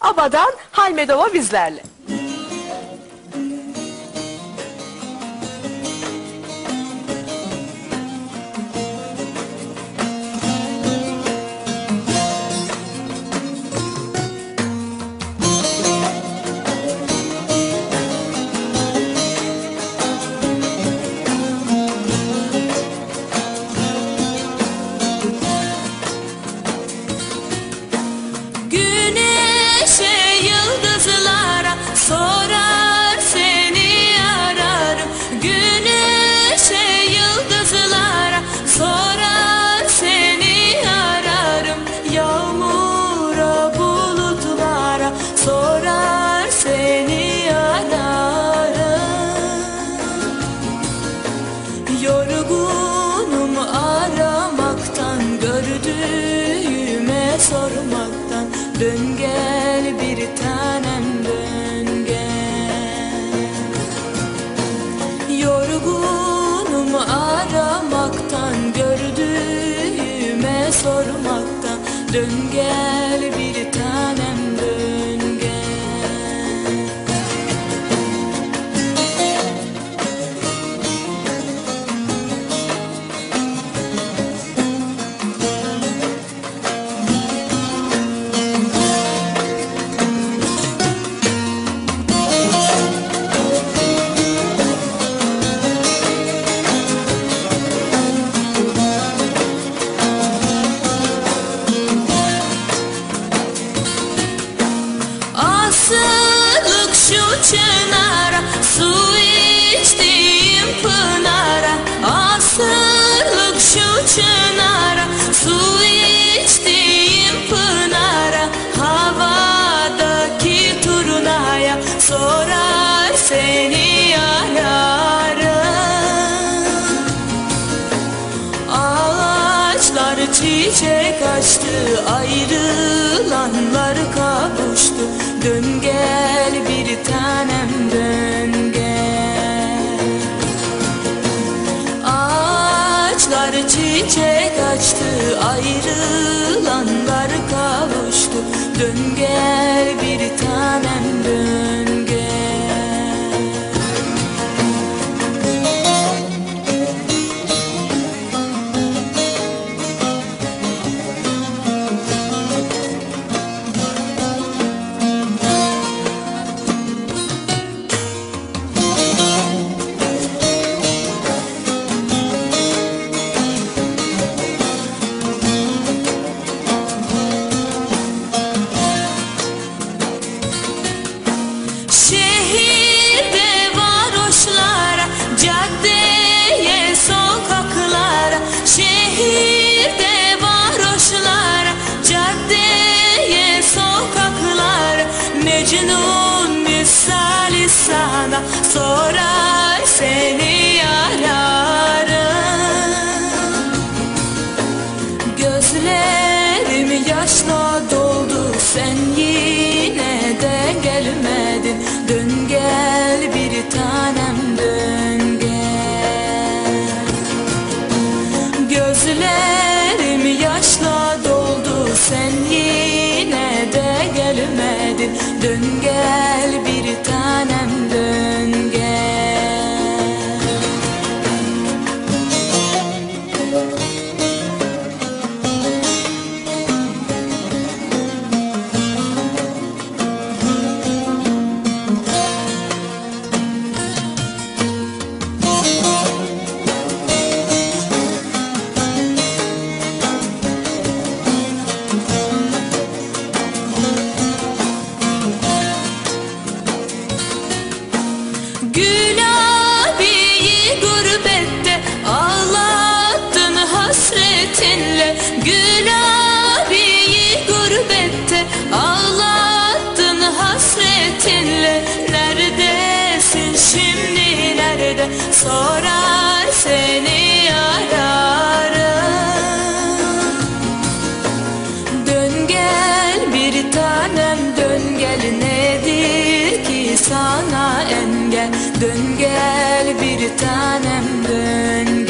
ABBA'dan Halmedova bizlerle. Sorar seni ararım, güneşe yıldızlara sorar seni ararım, yağmura bulutlara sorar seni ararım. Yorgunum aramaktan, gördüğüme sormaktan, dön gel bir tanem dön gel. Yorgunum aramaktan, gördüğüme sormaktan, dön gel bir tanem dön gel. Asılık şu çınara, su içtiğim pınara. Asılık şu çınara, su içtiğim pınara. Havadaki turnaya sorar seni ararım. Ağaçlar çiçek açtı, ayrılanlar kavuştu. Dön gel bir tanem dön gel. Ağaçlar çiçek açtı, ayrılanlar kavuştu. Dön gel bir tanem dön gel. Şehirde varoşlara, caddeye sokaklara. Şehirde varoşlara, caddeye sokaklara. Mecnun misali sana sorar seni ararım. Gözlerim yaşla doldu, sen yine de gelmedin. Dön gel bir tanem dön gel. Gözlerim yaşla doldu, sen yine de gelmedin. Dön gel bir tanem dön gel. Gülabiyi gurbette ağlattın hasretinle. Gülabiyi gurbette ağlattın hasretinle. Neredesin şimdi nerede sorar seni ararım. Dön gel bir tanem dön gel, nedir ki sana engel. Dön gel bir tanem dön